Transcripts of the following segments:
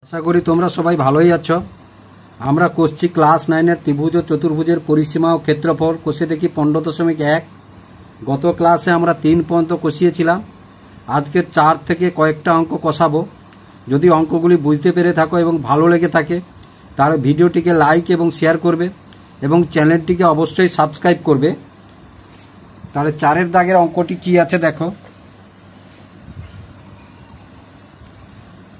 আশা করি তোমরা সবাই ভালোই আছো। আমরা করছি ক্লাস 9-এর ত্রিভুজ ও চতুর্ভুজের পরিসীমা ও ক্ষেত্রফল কষে দেখি 15.1। গত ক্লাসে আমরা 3 পর্যন্ত কষিয়েছিলাম। আজকের 4 থেকে কয়েকটা অঙ্ক কষাবো। যদি অঙ্কগুলি বুঝতে পেরে থাকো এবং ভালো লেগে থাকে তাহলে ভিডিওটিকে লাইক এবং শেয়ার করবে এবং চ্যানেলটিকে অবশ্যই সাবস্ক্রাইব করবে। তাহলে 4-এর দাগের অঙ্কটি কি আছে দেখো।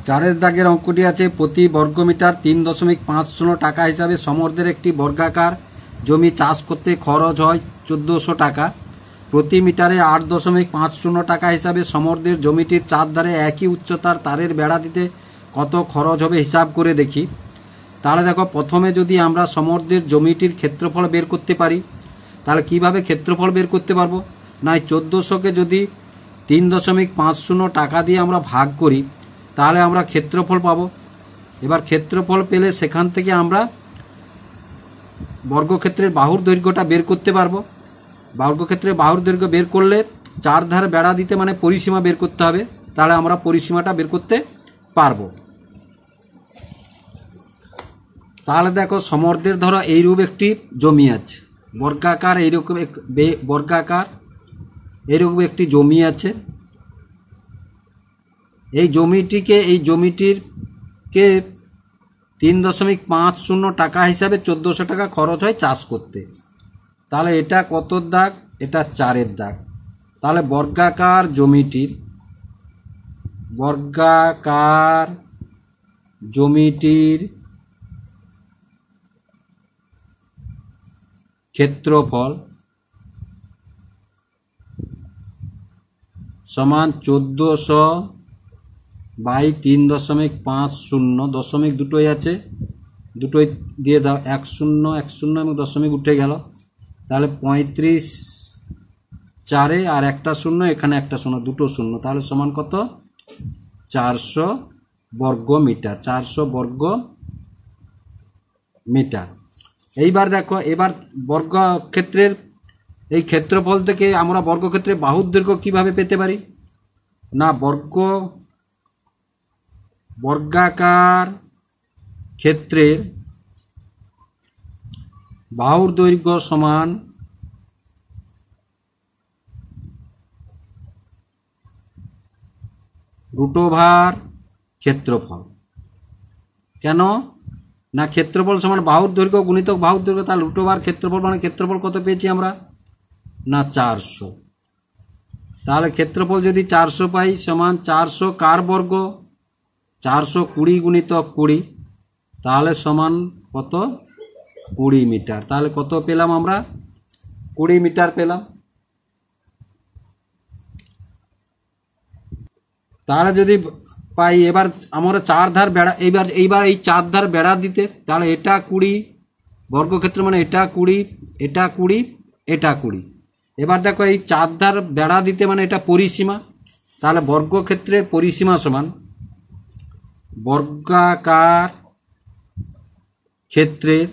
4-এর দাগের অঙ্কটি আছে, প্রতি বর্গমিটার 3.50 টাকা হিসাবে সমর্থের একটি বর্গাকার জমি চাষ করতে খরচ হয় 1400 টাকা। প্রতি মিটারে 8.50 টাকা হিসাবে সমর্থের জমিটির চারধারে একই উচ্চতার তারের বেড়া দিতে কত খরচ হবে হিসাব করে দেখি। তাহলে দেখো, প্রথমে যদি আমরা সমর্থের জমিটির ক্ষেত্রফল বের করতে পারি, তাহলে কিভাবে ক্ষেত্রফল বের করতে পারবো? না, 1400কে যদি 3.50 টাকা দিয়ে আমরা ভাগ করি তাহলে আমরা ক্ষেত্রফল পাবো। এবার ক্ষেত্রফল পেলে সেখান থেকে আমরা বর্গক্ষেত্রের বাহুর দৈর্ঘ্যটা বের করতে পারবো। বর্গক্ষেত্রের বাহুর দৈর্ঘ্য বের করলে চার ধারে বেড়া দিতে মানে পরিসীমা বের করতে হবে, তাহলে আমরা পরিসীমাটা বের করতে পারবো। তাহলে দেখো, সমর্থের ধরো এইরূপ একটি জমি আছে, বর্গাকার এইরকম একটি জমি আছে। এই জমিটিকে 3.50 টাকা হিসাবে 1400 টাকা খরচ হয় চাষ করতে। তাহলে এটা কত দাগ? এটা 4-এর দাগ। তাহলে বর্গাকার জমিটির ক্ষেত্রফল সমান 1400 বাই 3.50। দশমিক দুটোই আছে, দুটোই দিয়ে দাও, 10 এবং দশমিক উঠে গেল। তাহলে 35 4-এ আর একটা শূন্য, এখানে একটা শূন্য, দুটো শূন্য, তাহলে সমান কত? 400 বর্গ মিটার। 400 বর্গ মিটার। এইবার দেখো, এবার বর্গক্ষেত্রের এই ক্ষেত্রফল থেকে আমরা বর্গক্ষেত্রের বাহুর দৈর্ঘ্য কিভাবে পেতে পারি? না, বর্গাকার ক্ষেত্রের বাহুর দৈর্ঘ্য সমান √ ক্ষেত্রফল। কেন? না, ক্ষেত্রফল সমান বাহুর দৈর্ঘ্য গুণিতক বাহুর দৈর্ঘ্য, তাহলে √ ক্ষেত্রফল মানে ক্ষেত্রফল কত পেয়েছি আমরা? না, 400। তাহলে ক্ষেত্রফল যদি 400 পাই সমান 400 কার বর্গ? 420 গুণিতক 20, তাহলে সমান কত? 20 মিটার। তাহলে কত পেলাম আমরা? 20 মিটার পেলাম। তাহলে যদি পাই, এবার আমরা চার ধার বেড়া, এইবার এই চার ধার বেড়া দিতে, তাহলে এটা 20 বর্গক্ষেত্র মানে এটা 20, এটা 20, এটা 20। এবার দেখো, এই চার ধার বেড়া দিতে মানে এটা পরিসীমা, তাহলে বর্গক্ষেত্রের পরিসীমা সমান বর্গাকার ক্ষেত্রের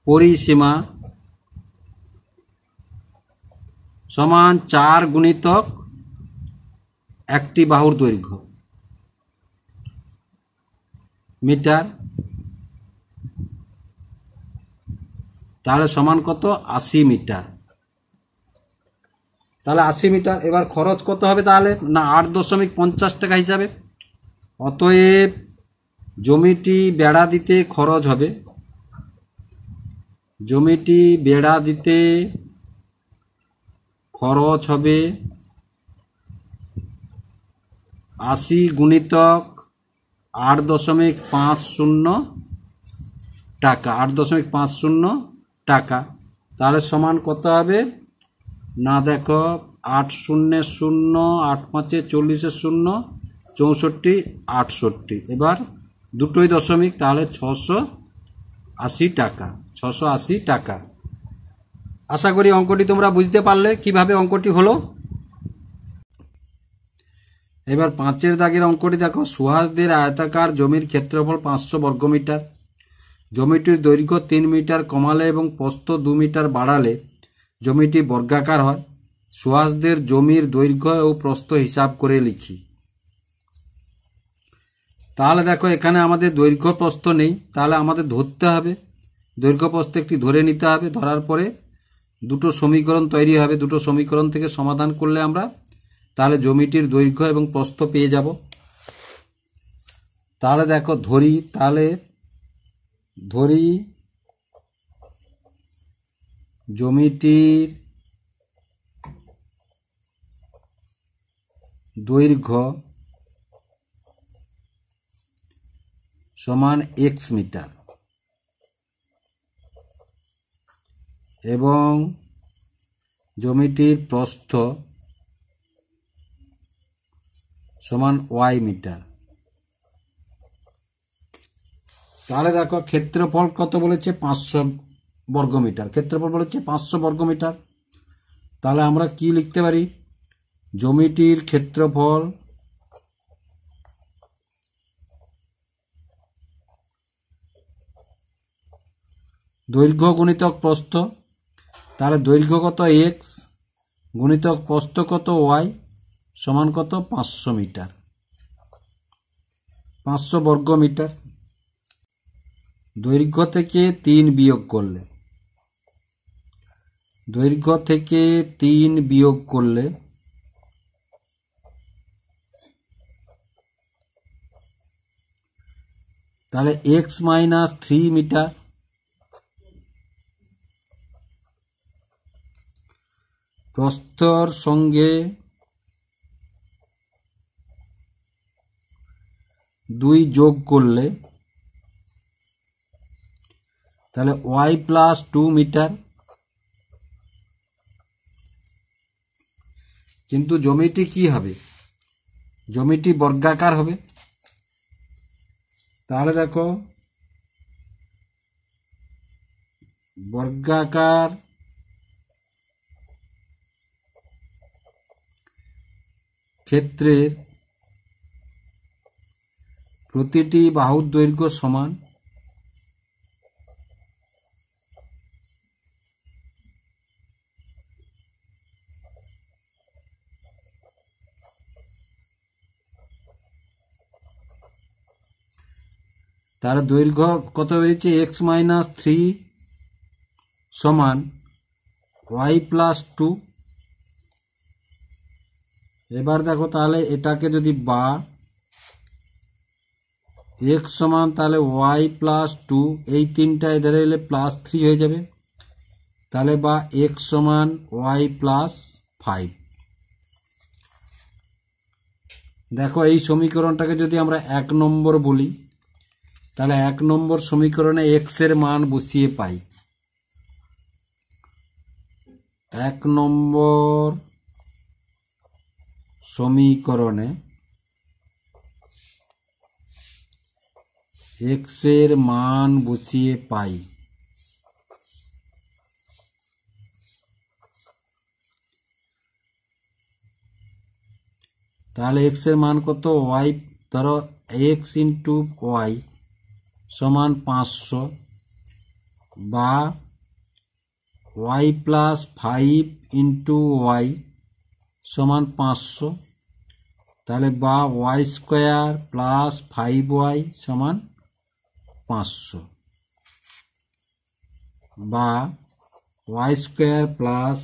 পরিসীমা সমান 4 গুণিতক একটি বাহুর দৈর্ঘ্য মিটার। তাহলে সমান কত? 80 মিটার। তাহলে 80 মিটার। এবার খরচ কত হবে তাহলে? না, 8.50 টাকা হিসাবে। অতএব জমিটি বেড়া দিতে খরচ হবে, 80 গুণিতক 8.50 টাকা, 8.50 টাকা। তাহলে সমান কত হবে? না দেখো, 8 শূন্যে 0, 8 5 40 0, 64 68। এবার দুটোই দশমিক, তাহলে 680 টাকা। 680 টাকা। আশা করি অঙ্কটি তোমরা বুঝতে পারলে কিভাবে অঙ্কটি হলো। এবার 5-এর দাগের অঙ্কটি দেখো। সুহাসদের আয়তাকার জমির ক্ষেত্রফল 500 বর্গমিটার। জমিটির দৈর্ঘ্য 3 মিটার কমালে এবং প্রস্থ 2 মিটার বাড়ালে জমিটি বর্গাকার হয়। সুহাসদের জমির দৈর্ঘ্য ও প্রস্থ হিসাব করে লিখি। তাহলে দেখো এখানে আমাদের দৈর্ঘ্য প্রস্থ নেই, তাহলে আমাদের ধরতে হবে, দৈর্ঘ্য প্রস্থ একটি ধরে নিতে হবে। ধরার পরে দুটো সমীকরণ তৈরি হবে, দুটো সমীকরণ থেকে সমাধান করলে আমরা তাহলে জমিটির দৈর্ঘ্য এবং প্রস্থ পেয়ে যাব। তাহলে দেখো ধরি জমিটির দৈর্ঘ্য সমান x মিটার এবং জমিটির প্রস্থ সমান y মিটার। তাহলে দেখো ক্ষেত্রফল কত বলেছে, 500 বর্গমিটার। ক্ষেত্রফল বলেছে 500 বর্গমিটার। তাহলে আমরা কি লিখতে পারি, জমিটির ক্ষেত্রফল দৈর্ঘ্য গুণিতক প্রস্থ, তাহলে দৈর্ঘ্য কত x গুণিতক প্রস্থ কত y সমান কত 500 মিটার, 500 বর্গমিটার। দৈর্ঘ্য থেকে 3 বিয়োগ করলে, দৈর্ঘ্য থেকে 3 বিয়োগ করলে তাহলে x মাইনাস 3 মিটার প্রস্থর সঙ্গে 2 যোগ করলে তাহলে y প্লাস 2 মিটার। কিন্তু জমিটি কি হবে, জমিটি বর্গাকার হবে। তাহলে দেখো বর্গাকার ক্ষেত্রের প্রতিটি বাহুর দৈর্ঘ্য সমান তার দৈর্ঘ্য কত বেরিয়েছে, x মাইনাস 3 সমান y প্লাস 2। এবার দেখো তাহলে এটাকে যদি বা x সমান তাহলে y প্লাস 2, এই তিনটা এধারে এলে প্লাস 3 হয়ে যাবে, তাহলে বা x সমান y প্লাস 5। দেখো এই সমীকরণটাকে যদি আমরা 1 নম্বর বলি, তাহলে 1 নম্বর সমীকরণে x এর মান বসিয়ে পাই। 1 নম্বর সমীকরণে x এর মান বসিয়ে পাই। তাহলে x এর মান কত, y ধরো x ইন্টু y সমান 500 বা y প্লাস 5 ইন্টু y সমান 500, তাহলে বা y স্কোয়ার প্লাস 5y সমান 500 বা y square plus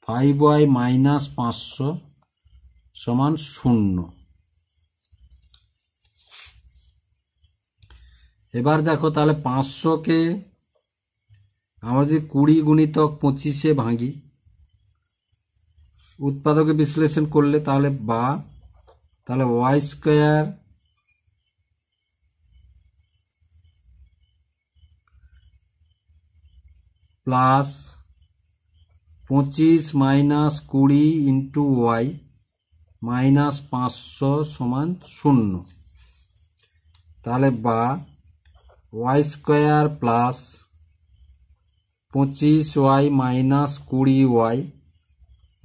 5y minus 500 সমান 0। এবার দেখো তাহলে 500কে আমরা যদি 20 গুণিতক 25-এ ভাঙি, উৎপাদকে বিশ্লেষণ করলে তাহলে বা তাহলে y square plus 25 minus 20 into y minus 500 সমান 0। তাহলে বা y square plus 25y minus 20y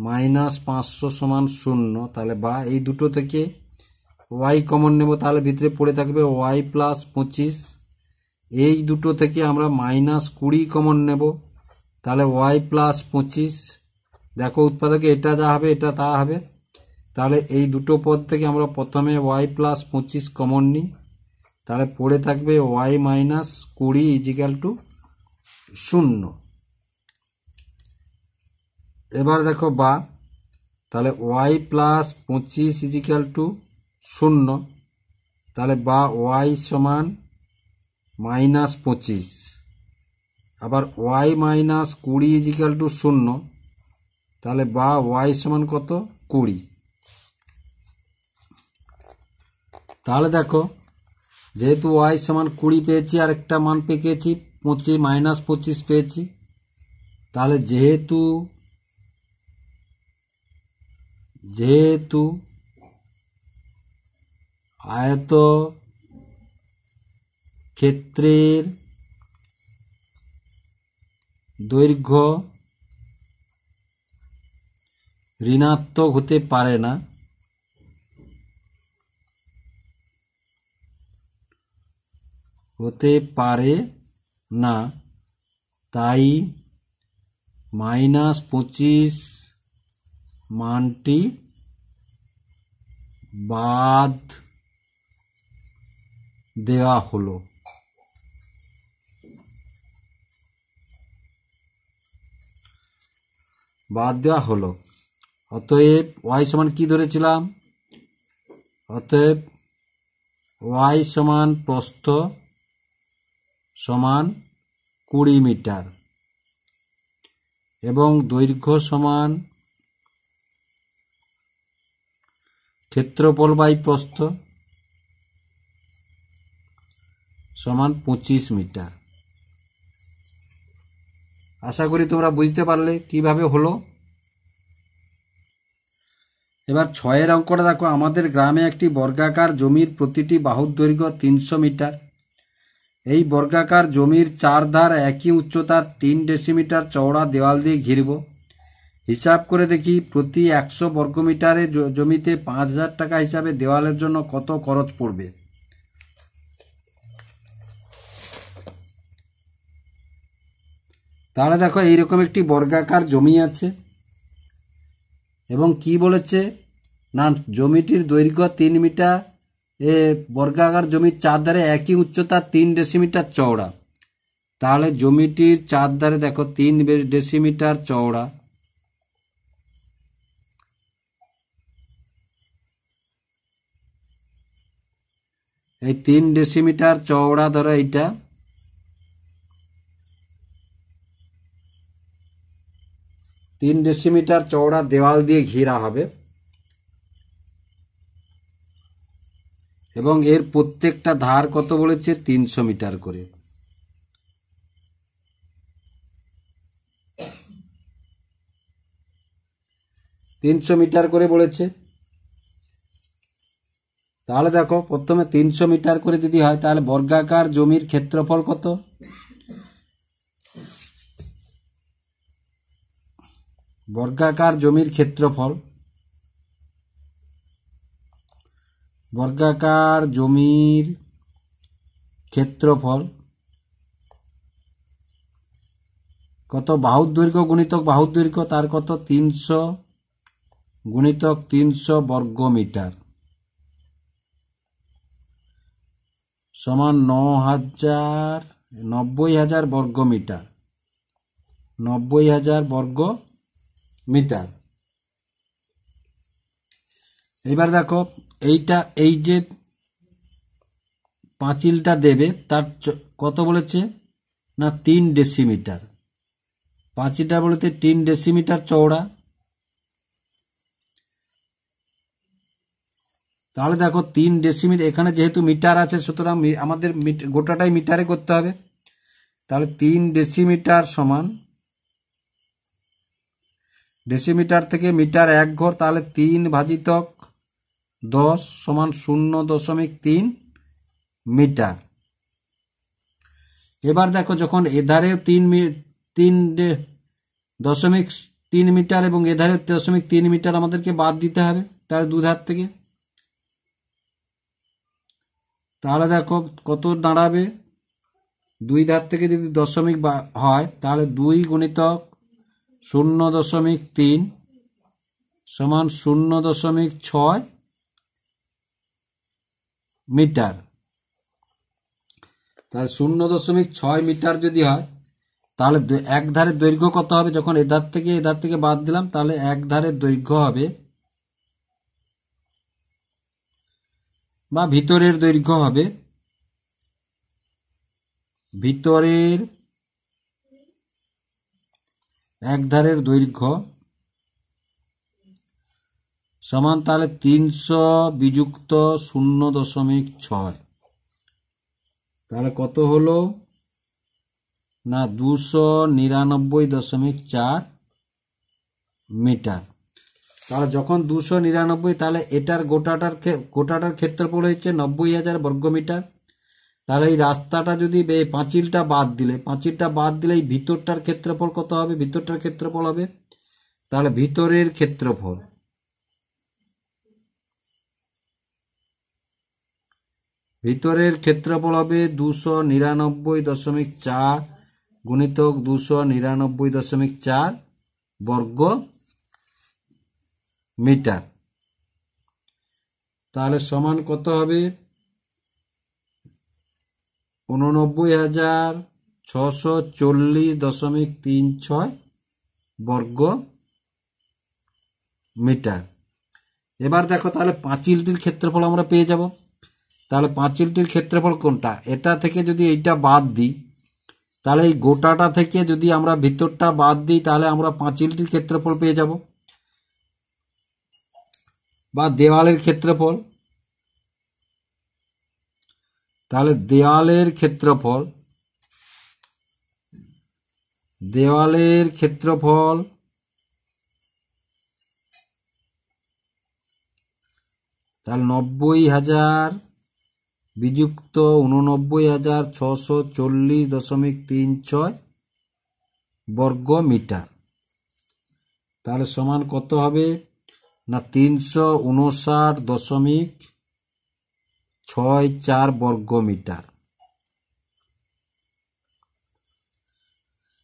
minus 500 সমান 0। তাহলে বা এই দুটো থেকে y কমন নেব, তাহলে ভিতরে পড়ে থাকবে y প্লাস 25। এই দুটো থেকে আমরা মাইনাস 20 কমন নেব, তাহলে y প্লাস 25। দেখো উৎপাদকে এটা যা হবে এটা তা হবে, তাহলে এই দুটো পদ থেকে আমরা প্রথমে ওয়াই প্লাস 25 কমন নিই, তাহলে পড়ে থাকবে ওয়াই মাইনাস 20 ইজিক্যাল টু 0। এবার দেখো বা, তাহলে ওয়াই প্লাস 25 ইজিক্যাল টু 0, তাহলে বা ওয়াই সমান মাইনাস 25, আবার ওয়াই মাইনাস 20 ইজিক্যাল টু 0, তাহলে বা ওয়াই সমান কত 20। তাহলে দেখো যেহেতু ওয়াই সমান 20 পেয়েছি আর একটা মান পেয়েছি মাইনাস 25 পেয়েছি, তাহলে যেহেতু আয়ত ক্ষেত্রের দৈর্ঘ্য ঋণাত্মক হতে পারে না, তাই মাইনাস 25 মানটি বাদ দেওয়া হলো। অতএব ওয়াই সমান কি ধরেছিলাম? অতএব ওয়াই সমান প্রস্থ সমান 20 মিটার এবং দৈর্ঘ্য সমান ক্ষেত্রফল বাই প্রস্থ সমান 25 মিটার। আশা করি তোমরা বুঝতে পারলে কিভাবে হলো। এবার 6 অঙ্কটা দেখো, আমাদের গ্রামে একটি বর্গাকার জমির প্রতিটি বাহুর দৈর্ঘ্য 300 মিটার। এই বর্গাকার জমির 4 ধার একই উচ্চতার 3 ডেসিমিটার চওড়া দেওয়াল দিয়ে ঘিরব। হিসাব করে দেখি প্রতি 100 বর্গমিটারে জমিতে 5000 টাকা হিসাবে দেওয়ালের জন্য কত খরচ পড়বে। তাহলে দেখো এইরকম একটি বর্গাকার জমি আছে এবং কি বলেছে না, জমিটির দৈর্ঘ্য 3 মিটার, বর্গাকার জমির 4 ধারে একই উচ্চতা 3 ডেসিমিটার চওড়া। তাহলে জমিটির 4 ধারে দেখো 3 ডেসিমিটার চওড়া, এই 3 ডেসিমিটার চওড়া ধরো এইটা, তিন ডেসিমিটার চওড়া দেওয়াল দিয়ে ঘেরা হবে এবং এর প্রত্যেকটা ধার কত বলেছে 300 মিটার করে। বলেছে। তাহলে দেখো প্রথমে 300 মিটার করে যদি হয় তাহলে বর্গাকার জমির ক্ষেত্রফল কত? বর্গাকার জমির ক্ষেত্রফল কত? বাহুর দৈর্ঘ্য গুণিতক বাহুর দৈর্ঘ্য, তার কত 300 গুণিতক 300 বর্গ মিটার সমান 90,000 বর্গ মিটার। 90,000 বর্গ মিটার। এবার দেখো এইটা, এই যে পাঁচিলটা দেবে তার কত বলেছে না 3 ডেসিমিটার। পাঁচিলটা বলেছে 3 ডেসিমিটার চওড়া। তাহলে দেখো 3 ডেসিমিটার, এখানে যেহেতু মিটার আছে সুতরাং আমাদের গোটাটাই মিটারে করতে হবে। তাহলে 3 ডেসিমিটার সমান, ডেসিমিটার থেকে মিটার 1 ঘর, তাহলে 3 ভাজিতক 10 সমান 0.3 মিটার। এবার দেখো যখন এধারে 3.3 মিটার এবং এধারে 0.3 মিটার আমাদেরকে বাদ দিতে হবে তার দুধার থেকে। তাহলে দেখো কত দাঁড়াবে, দুই ধার থেকে যদি দশমিক হয় তাহলে 2 গুণিতক 0.3 সমান 0.6 মিটার। তাহলে 0.6 মিটার যদি হয় তাহলে এক ধারের দৈর্ঘ্য কত হবে? যখন এধার থেকে বাদ দিলাম তাহলে এক ধারের দৈর্ঘ্য হবে বা ভিতরের দৈর্ঘ্য হবে, ভিতরের এক ধারের দৈর্ঘ্য সমান তাহলে 300 বিযুক্ত 0.6, তাহলে কত হলো না 299.4 মিটার। তাহলে যখন 299, তাহলে এটার গোটাটার ক্ষেত্রফল হচ্ছে 90,000 বর্গমিটার। তাহলে এই রাস্তাটা যদি পাঁচিলটা বাদ দিলে এই ভিতরটার ক্ষেত্রফল কত হবে? ভিতরটার ক্ষেত্রফল হবে তাহলে ভিতরের ক্ষেত্রফল হবে 299.4 গুণিতক 299.4 বর্গ মিটার। তাহলে সমান কত হবে? 89,640.36 বর্গ মিটার। এবার দেখো তাহলে পাঁচিলটির ক্ষেত্রফল আমরা পেয়ে যাব। তাহলে পাঁচিলটির ক্ষেত্রফল কোনটা? এটা থেকে যদি এইটা বাদ দিই তাহলে এই গোটাটা থেকে যদি আমরা ভিতরটা বাদ দিই তাহলে আমরা পাঁচিলটির ক্ষেত্রফল পেয়ে যাব বা দেওয়ালের ক্ষেত্রফল। তাহলে দেওয়ালের ক্ষেত্রফল তাহলে 90,000 বিযুক্ত 89,640.36 বর্গ মিটার। তাহলে সমান কত হবে না 359.64 বর্গ মিটার।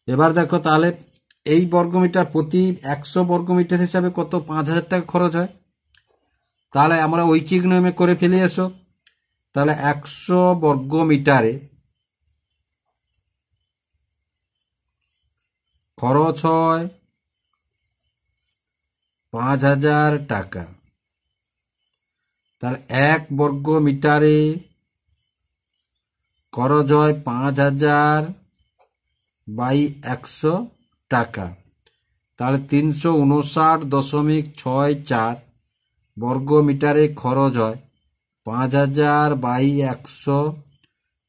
এবার দেখো তাহলে এই বর্গমিটার প্রতি 100 বর্গমিটার হিসাবে কত 5,000 টাকা খরচ হয়। তাহলে আমরা ঐকিক নিয়মে করে ফেলে এসো। তাহলে 100 বর্গমিটারে খরচ হয় 5,000 টাকা। তাহলে 1 বর্গ মিটারে খরচ হয় 5,000 বাই 100 টাকা। তাহলে 359.64 বর্গ মিটারে খরচ হয় 5,000 বাই 100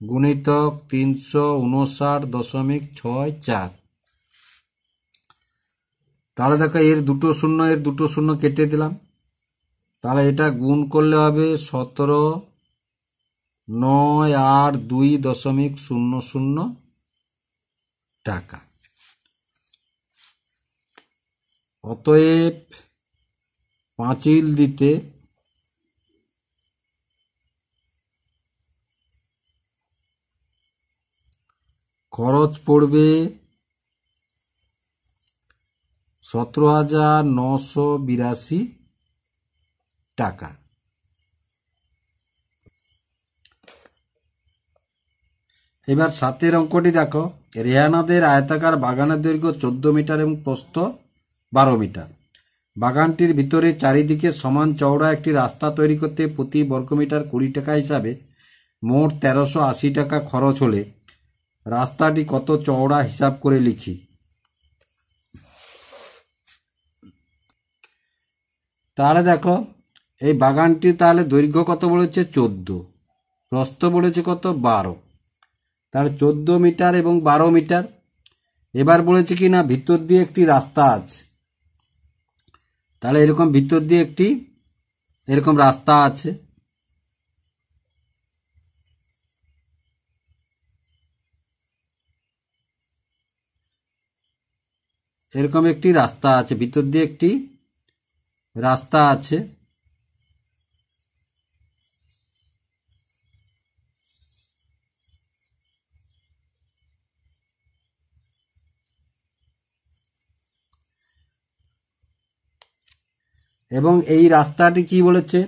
গুণিতক 359.64। তাহলে দেখো এর দুটো শূন্য কেটে দিলাম। তাহলে এটা গুণ করলে হবে 17,982.00 টাকা। অতএব পাঁচিল দিতে খরচ পড়বে 17,982 টাকা। এবার 7 অঙ্কটি দেখো। রেহানাদের আয়তাকার বাগানের দৈর্ঘ্য 14 মিটার এবং প্রস্থ 12 মিটার। বাগানটির ভিতরে চারিদিকে সমান চওড়া একটি রাস্তা তৈরি করতে প্রতি বর্গমিটার 20 টাকা হিসাবে মোট 1380 টাকা খরচ হলে রাস্তাটি কত চওড়া হিসাব করে লিখি। তাহলে দেখো এই বাগানটি তাহলে দৈর্ঘ্য কত বলেছে 14, প্রস্থ বলেছে কত 12, তাহলে 14 মিটার এবং 12 মিটার। এবার বলেছে কি না ভিতর দিয়ে একটি রাস্তা আছে। তাহলে এরকম ভিতর দিয়ে একটি এরকম রাস্তা আছে। এরকম একটি রাস্তা আছে, ভিতর দিয়ে একটি রাস্তা আছে। এবং এই রাস্তাটি কি বলেছে,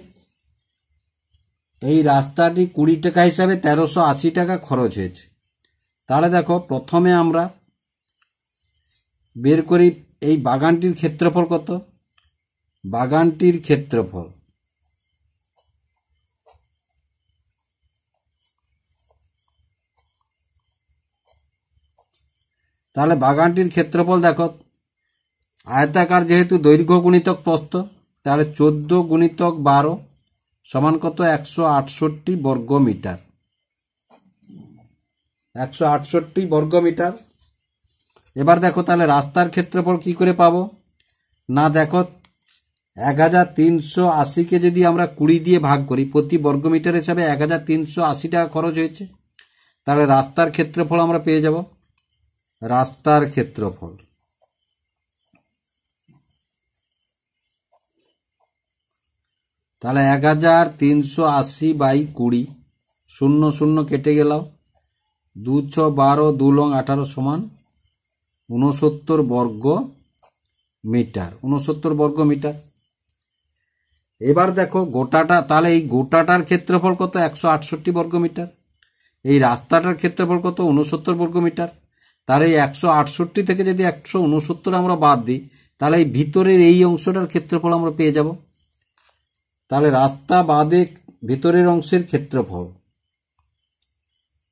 এই রাস্তাটি 20 টাকা হিসাবে 1380 টাকা খরচ হয়েছে। তাহলে দেখো প্রথমে আমরা বের করি এই বাগানটির ক্ষেত্রফল কত। বাগানটির ক্ষেত্রফল তাহলে বাগানটির ক্ষেত্রফল দেখো, আয়তাকার যেহেতু দৈর্ঘ্য গুণিতক প্রস্থ, তাহলে 14 গুণিতক 12 সমান কত, 168 বর্গ মিটার। 168 বর্গ মিটার। এবার দেখো তাহলে রাস্তার ক্ষেত্রফল কি করে পাবো না, দেখো 1380কে যদি আমরা 20 দিয়ে ভাগ করি, প্রতি বর্গ মিটার হিসাবে 1380 টাকা খরচ হয়েছে। তাহলে রাস্তার ক্ষেত্রফল আমরা পেয়ে যাব। রাস্তার ক্ষেত্রফল তাহলে 1380 বাই 20, 0 0 কেটে গেল, 2 6 12 2 লং 18 সমান 69 বর্গ মিটার। 69 বর্গ মিটার। এবার দেখো গোটাটা, তাহলে এই গোটাটার ক্ষেত্রফল কত, 168 বর্গ মিটার। এই রাস্তাটার ক্ষেত্রফল কত, 69 বর্গ মিটার। তাহলে এই 168 থেকে যদি 169 আমরা বাদ দিই, তাহলে এই ভিতরের এই অংশটার ক্ষেত্রফল আমরা পেয়ে যাব। তাহলে রাস্তা বাদে ভিতরের অংশের ক্ষেত্রফল,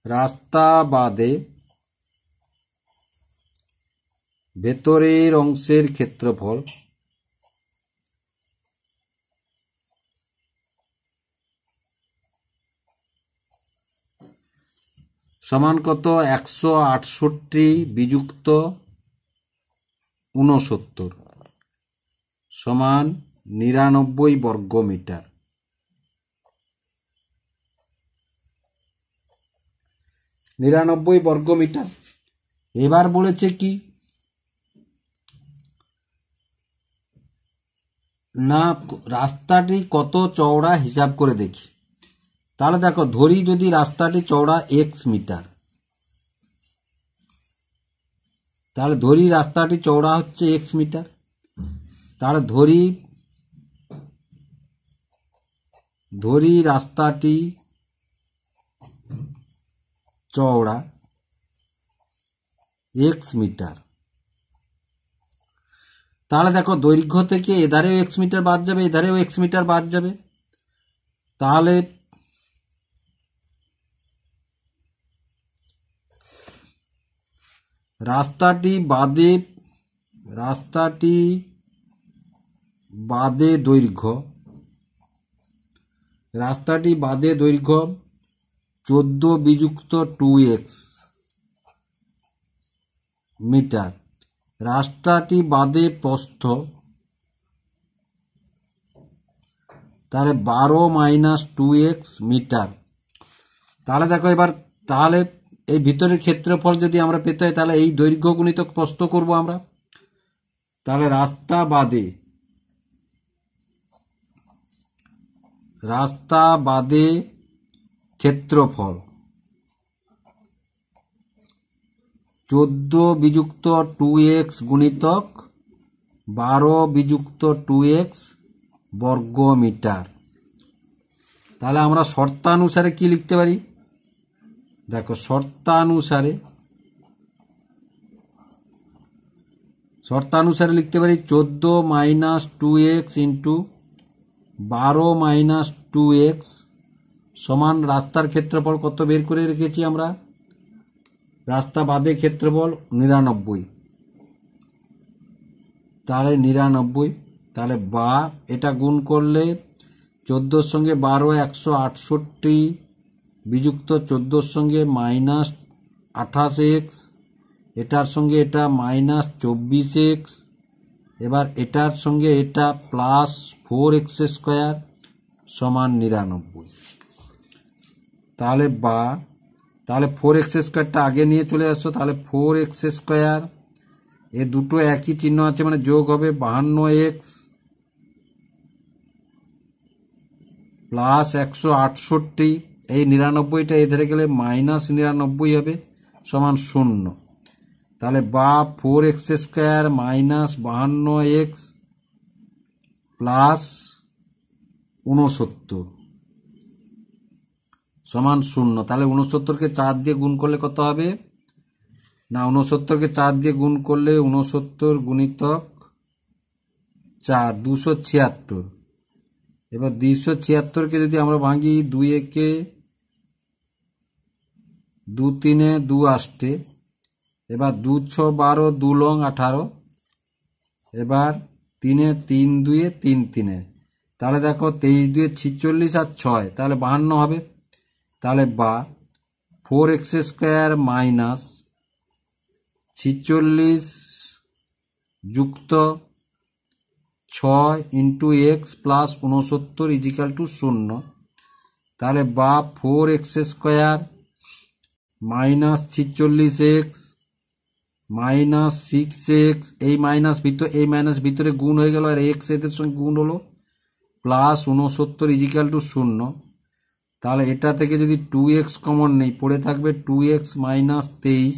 রাস্তা বাদে ভেতরের অংশের ক্ষেত্রফল সমান কত, 168 বিযুক্ত 69 সমান 99 বর্গ মিটার। 99 বর্গ মিটার। এবার বলেছে কি না, রাস্তাটি কত চওড়া হিসাব করে দেখি। তাহলে দেখো ধরি যদি রাস্তাটি চওড়া x মিটার, তাহলে ধরি রাস্তাটি চওড়া হচ্ছে x মিটার। তাহলে ধরি রাস্তাটি চওড়া x মিটার। তাহলে দেখো দৈর্ঘ্য থেকে এধারেও x মিটার বাদ যাবে, এধারেও x মিটার বাদ যাবে। তাহলে রাস্তাটি বাদে দৈর্ঘ্য 14 বিযুক্ত 2x মিটার। রাস্তাটি বাদে প্রস্থ, তাহলে 12 - 2x মিটার। তাহলে দেখো এবার, তাহলে এই ভিতরের ক্ষেত্রফল যদি আমরা পেতে হয়, তাহলে এই দৈর্ঘ্য গুণিতক প্রস্থ করব আমরা। তাহলে রাস্তা বাদে ক্ষেত্রফল 14 বিযুক্ত 2x গুণিতক 12 বিযুক্ত 2x বর্গ মিটার। তাহলে আমরা শর্তানুসারে কি লিখতে পারি, দেখো শর্তানুসারে লিখতে পারি 14 - 2x ইন্টু 12 - 2x সমান রাস্তার ক্ষেত্রফল কত বের করে রেখেছি আমরা, রাস্তা বাদে ক্ষেত্রফল 99। তাহলে 99, তাহলে বা এটা গুণ করলে 14 সঙ্গে 12 168 বিযুক্ত 14 সঙ্গে -28x, এটার সঙ্গে এটা -24x, এবার এটার সঙ্গে এটা প্লাস 4x স্কোয়ার সমান 99। তাহলে 4x স্কোয়ারটা আগে নিয়ে চলে আসো। তাহলে 4x স্কোয়ার, এ দুটো একই চিহ্ন আছে মানে যোগ হবে 52x প্লাস 168, এই 99টা এধারে গেলে -99 হবে সমান 0। তাহলে 4x স্কোয়ার - 52x প্লাস 69 সমান 0। তাহলে 69কে 4 দিয়ে গুণ করলে কত হবে? না, 69কে 4 দিয়ে গুণ করলে 69 গুণিতক 4 276। এবার 276কে যদি আমরা ভাঙি 2 একে 2 3 2 8, এবার 2 6 12 2 লং 18, এবার 3 3 2 3 3, তাহলে দেখো 23 2 46 আর 6, তাহলে 52 হবে। তাহলে বা 4x² মাইনাস 46 যুক্ত 6 into x plus 69 equal to 0। তাহলে বা 4x² minus 46x minus 6x, এই মাইনাস ভিতরে গুণ হয়ে গেল, আর এক্স এদের সঙ্গে গুণ হলো, প্লাস 69 ইজিক্যাল টু 0। তাহলে এটা থেকে যদি 2x কমন নেই, পড়ে থাকবে 2x মাইনাস 23।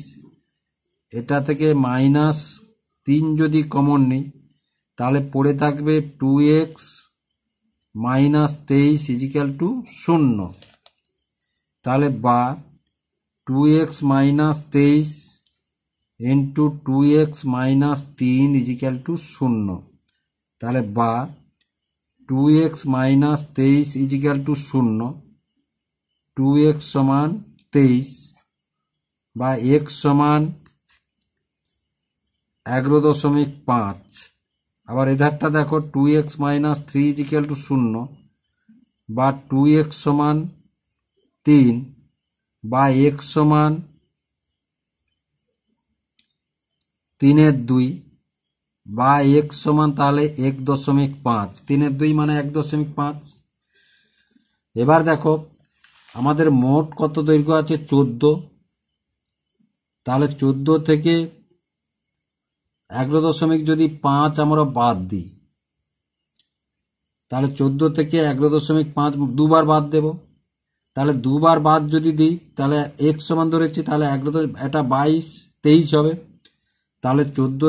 এটা থেকে মাইনাস 3 যদি কমন নেই, তাহলে পড়ে থাকবে 2x মাইনাস 23 ইজিক্যাল টু 0। তাহলে বা 2x minus 23 into 2x minus 3 equal to 0। তাহলে বা 2x minus 23 is equal to 0, 2x সমান 23 বা x সমান 11.5। আবার এধারটা দেখো 2x মাইনাস 3 ইজিক্যাল টু 0 বা 2x সমান 3 বা x সমান 3/2 বা x সমান তাহলে 1.5। 3/2 মানে 1.5। এবার দেখো আমাদের মোট কত দৈর্ঘ্য আছে? 14। তাহলে 14 থেকে 11.5 যদি 5 আমরা বাদ দিই, তাহলে 14 থেকে 11.5 দুবার বাদ দেব। তাহলে দুবার বাদ যদি দিই, তাহলে x সমান ধরেছি, তাহলে 11 এটা 22 23 হবে। তাহলে 14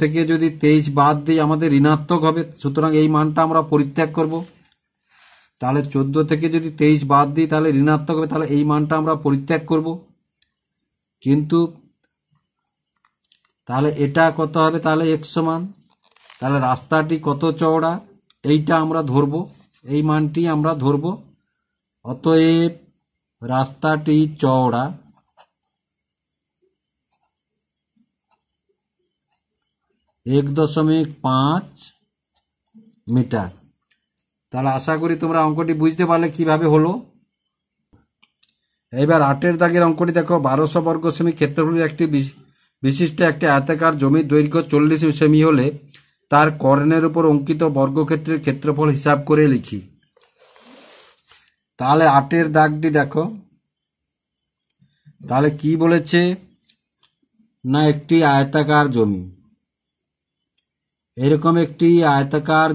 থেকে যদি 23 বাদ দিই আমাদের ঋণাত্মক হবে, সুতরাং এই মানটা আমরা পরিত্যাগ করব। তাহলে 14 থেকে যদি 23 বাদ দিই তাহলে ঋণাত্মক হবে, তাহলে এই মানটা আমরা পরিত্যাগ করব। কিন্তু তাহলে এটা কত হবে? তাহলে x সমান, তাহলে রাস্তাটি কত চওড়া এইটা আমরা ধরব, এই মানটি আমরা ধরব। অতএব রাস্তাটি চওড়া 1.5 মিটার। তাহলে আশা করি তোমরা অঙ্কটি বুঝতে পারলে কিভাবে হলো। এবার 8 দাগের অঙ্কটি দেখো। 1200 বর্গ সেমি ক্ষেত্রফলের একটি বিশিষ্ট একটি আয়তাকার জমির দৈর্ঘ্য 40 সেমি হলে তার কর্ণের উপর অঙ্কিত বর্গক্ষেত্রের ক্ষেত্রফল হিসাব করে লিখি। তাহলে 8 দাগটি দেখো। তাহলে কি বলেছে না, একটি আয়তাকার জমি, এরকম একটি আয়তাকার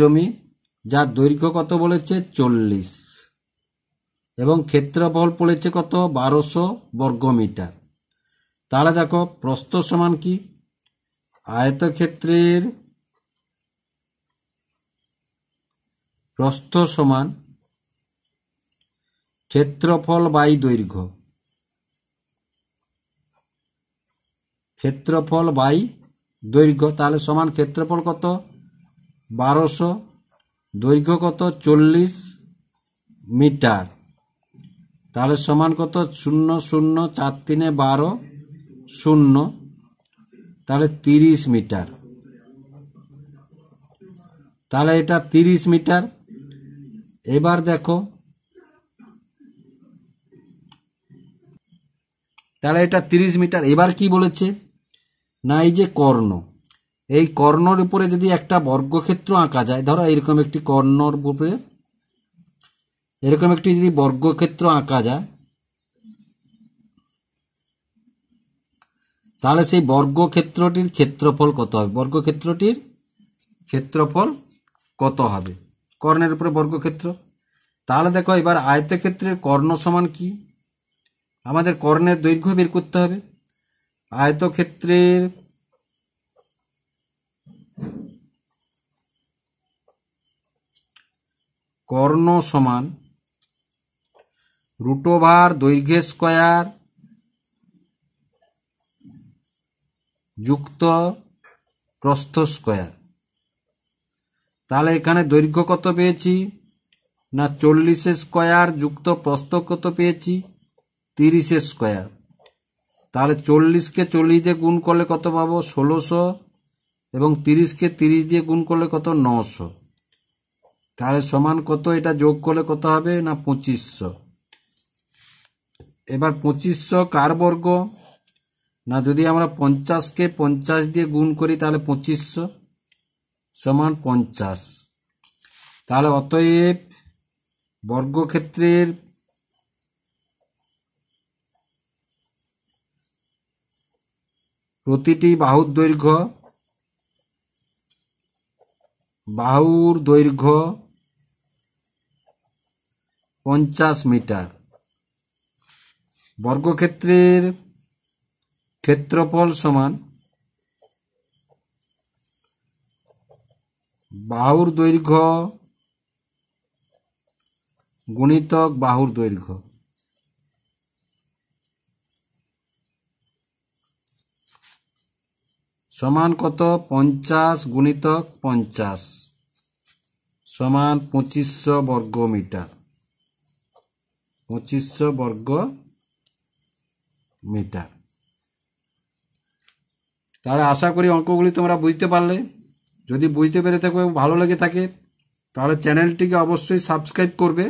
জমি, যার দৈর্ঘ্য কত বলেছে? 40 এবং ক্ষেত্রফল বলেছে কত? 1200 বর্গমিটার। তাহলে দেখো প্রস্থ সমান কি? আয়তক্ষেত্রের প্রস্থ সমান ক্ষেত্রফল বাই দৈর্ঘ্য, ক্ষেত্রফল বাই দৈর্ঘ্য। তাহলে সমান ক্ষেত্রফল কত? 1200, দৈর্ঘ্য কত? 40 মিটার। তাহলে সমান কত? 0 0 4 3 12 0, তাহলে 30 মিটার। তাহলে এটা 30 মিটার। এবার দেখো, তাহলে এটা 30 মিটার। এবার কি বলেছে না, এই যে কর্ণ, এই কর্ণর উপরে যদি একটা বর্গক্ষেত্র আঁকা যায়, ধরো এরকম একটি কর্ণর উপরে এরকম একটি যদি বর্গক্ষেত্র আঁকা যায়, তাহলে সেই বর্গক্ষেত্রটির ক্ষেত্রফল কত হবে? বর্গক্ষেত্রটির ক্ষেত্রফল কত হবে? কর্ণের উপরে বর্গক্ষেত্র। তাহলে দেখো এবার আয়তক্ষেত্রের কর্ণ সমান কি? আমাদের কর্ণের দৈর্ঘ্য বের করতে হবে। আয়তক্ষেত্রের কর্ণ সমান √, দৈর্ঘ্যের স্কয়ার যুক্ত প্রস্থ স্কয়ার। তাহলে এখানে দৈর্ঘ্য কত পেয়েছি না 40 স্কয়ার যুক্ত প্রস্থ কত পেয়েছি 30 স্কয়ার। তাহলে 40কে 40 দিয়ে গুণ করলে কত পাবো 1600 এবং 30কে 30 দিয়ে গুণ করলে কত 900। তাহলে সমান কত, এটা যোগ করলে কত হবে না 2500। এবার 2500 কার বর্গ না, যদি আমরা 50কে 50 দিয়ে গুণ করি তাহলে 2500 সমান 50। তাহলে অতএব বর্গক্ষেত্রের প্রতিটি বাহুর দৈর্ঘ্য 50 মিটার। বর্গক্ষেত্রের ক্ষেত্রফল সমান বাহুর দৈর্ঘ্য গুণিতক বাহুর দৈর্ঘ্য। সমান কত 50 গুণিতক 50 সমান 2500 বর্গ মিটার। 2500 বর্গ মিটার। তাহলে আশা করি অঙ্কগুলি তোমরা বুঝতে পারলে। যদি বুঝতে পেরে থাকো, ভালো লেগে থাকে, তাহলে চ্যানেলটিকে অবশ্যই সাবস্ক্রাইব করবে।